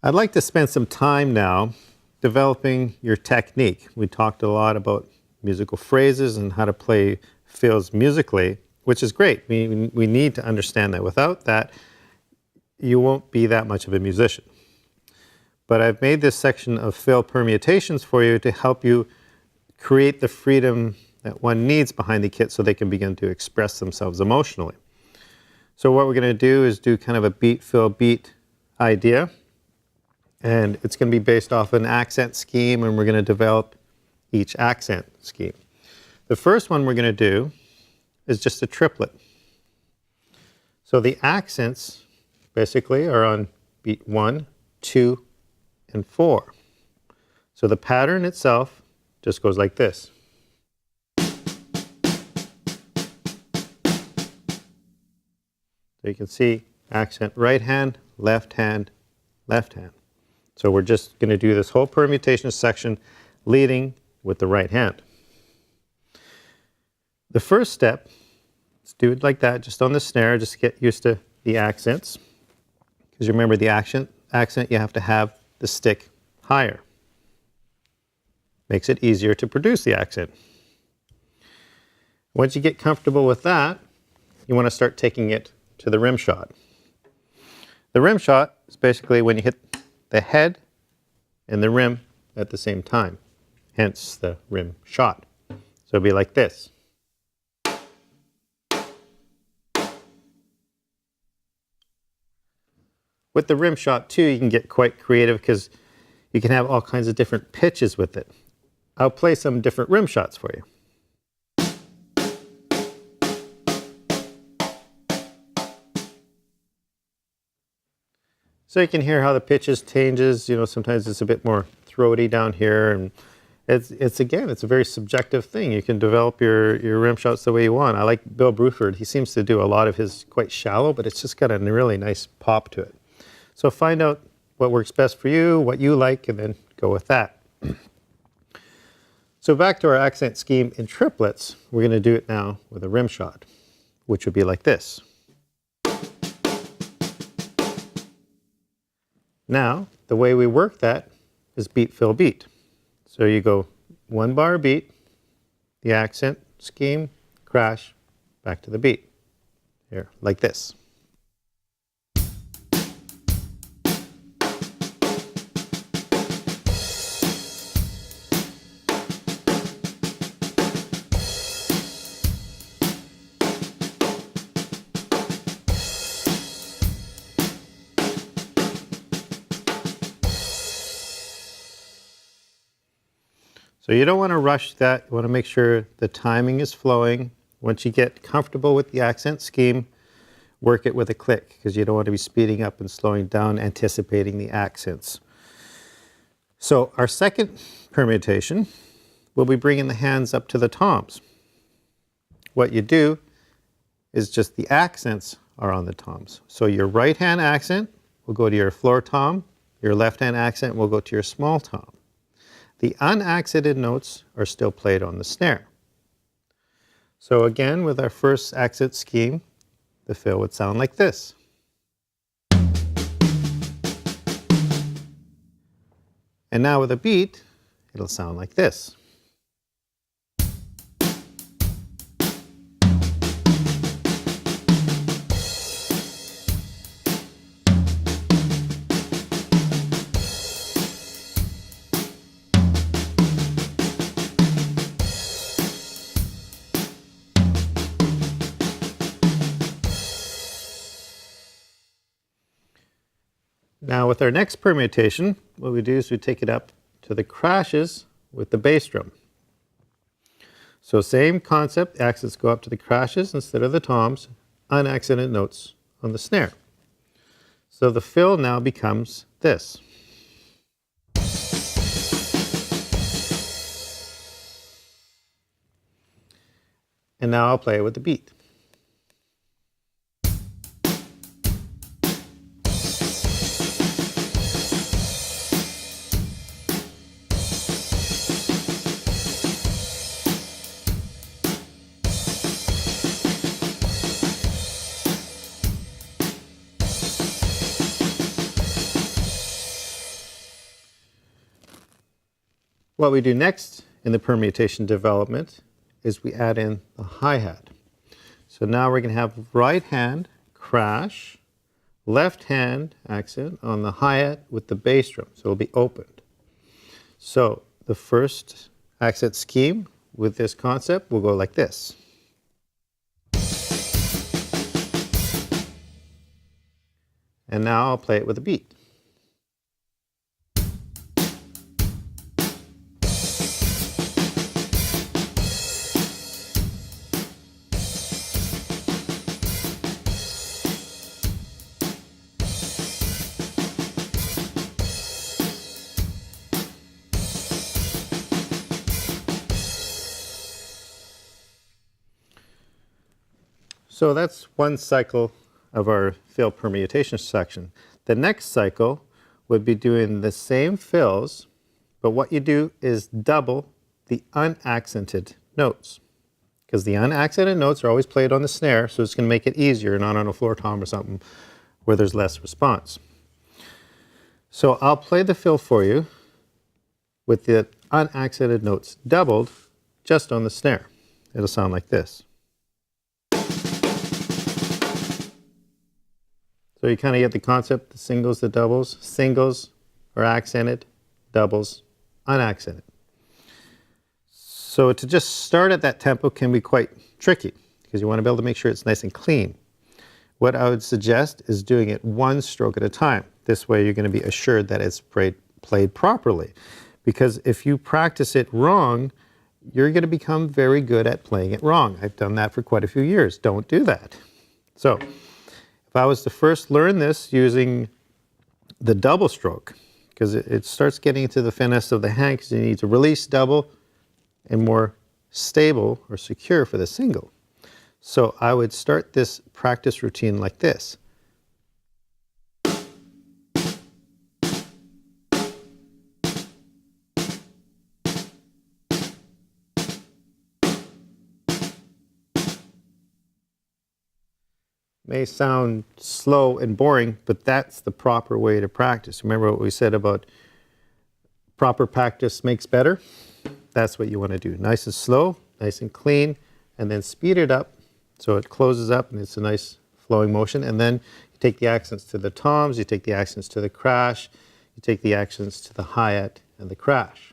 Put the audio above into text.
I'd like to spend some time now developing your technique. We talked a lot about musical phrases and how to play fills musically, which is great. We need to understand that. Without that, you won't be that much of a musician. But I've made this section of fill permutations for you to help you create the freedom that one needs behind the kit so they can begin to express themselves emotionally. So what we're going to do is do kind of a beat, fill, beat idea. And it's going to be based off an accent scheme, and we're going to develop each accent scheme. The first one we're going to do is just a triplet. So the accents basically are on beat 1, 2, and 4. So the pattern itself just goes like this. So you can see accent right hand, left hand, left hand. So we're just going to do this whole permutation section leading with the right hand. The first step, let's do it like that, just on the snare, just get used to the accents. Because remember, the accent you have to have the stick higher. Makes it easier to produce the accent. Once you get comfortable with that, you want to start taking it to the rim shot. The rim shot is basically when you hit the head and the rim at the same time, hence the rim shot. So it'll be like this. With the rim shot too, you can get quite creative because you can have all kinds of different pitches with it. I'll play some different rim shots for you. So you can hear how the pitches changes. You know, sometimes it's a bit more throaty down here, and it's again, it's a very subjective thing. You can develop your rim shots the way you want. I like Bill Bruford. He seems to do a lot of his quite shallow, but it's just got a really nice pop to it. So find out what works best for you, what you like, and then go with that. So back to our accent scheme in triplets, we're going to do it now with a rim shot, which would be like this. Now, the way we work that is beat, fill, beat. So you go 1 bar beat, the accent scheme, crash, back to the beat. Here, like this. So you don't want to rush that. You want to make sure the timing is flowing. Once you get comfortable with the accent scheme, work it with a click, because you don't want to be speeding up and slowing down, anticipating the accents. So our second permutation, we'll be bringing the hands up to the toms. What you do is just the accents are on the toms. So your right hand accent will go to your floor tom, your left hand accent will go to your small tom. The unaccented notes are still played on the snare. So again, with our first accent scheme, the fill would sound like this. And now with a beat, it'll sound like this. Now with our next permutation, what we do is we take it up to the crashes with the bass drum. So same concept, accents go up to the crashes instead of the toms, unaccented notes on the snare. So the fill now becomes this. And now I'll play it with the beat. What we do next in the permutation development is we add in the hi-hat. So now we're going to have right hand crash, left hand accent on the hi-hat with the bass drum, so it'll be opened. So the first accent scheme with this concept will go like this. And now I'll play it with a beat. So that's one cycle of our fill permutation section. The next cycle would be doing the same fills, but what you do is double the unaccented notes. Because the unaccented notes are always played on the snare, so it's going to make it easier, not on a floor tom or something where there's less response. So I'll play the fill for you with the unaccented notes doubled just on the snare. It'll sound like this. So you kind of get the concept, the singles, the doubles. Singles are accented, doubles unaccented. So to just start at that tempo can be quite tricky because you want to be able to make sure it's nice and clean. What I would suggest is doing it one stroke at a time. This way you're going to be assured that it's played properly. Because if you practice it wrong, you're going to become very good at playing it wrong. I've done that for quite a few years. Don't do that. So if I was to first learn this using the double stroke, because it starts getting into the finesse of the hand because you need to release double and more stable or secure for the single. So I would start this practice routine like this. May sound slow and boring, but that's the proper way to practice. Remember what we said about proper practice makes better? That's what you want to do. Nice and slow, nice and clean, and then speed it up so it closes up and it's a nice flowing motion. And then you take the accents to the toms, you take the accents to the crash, you take the accents to the hi-hat and the crash.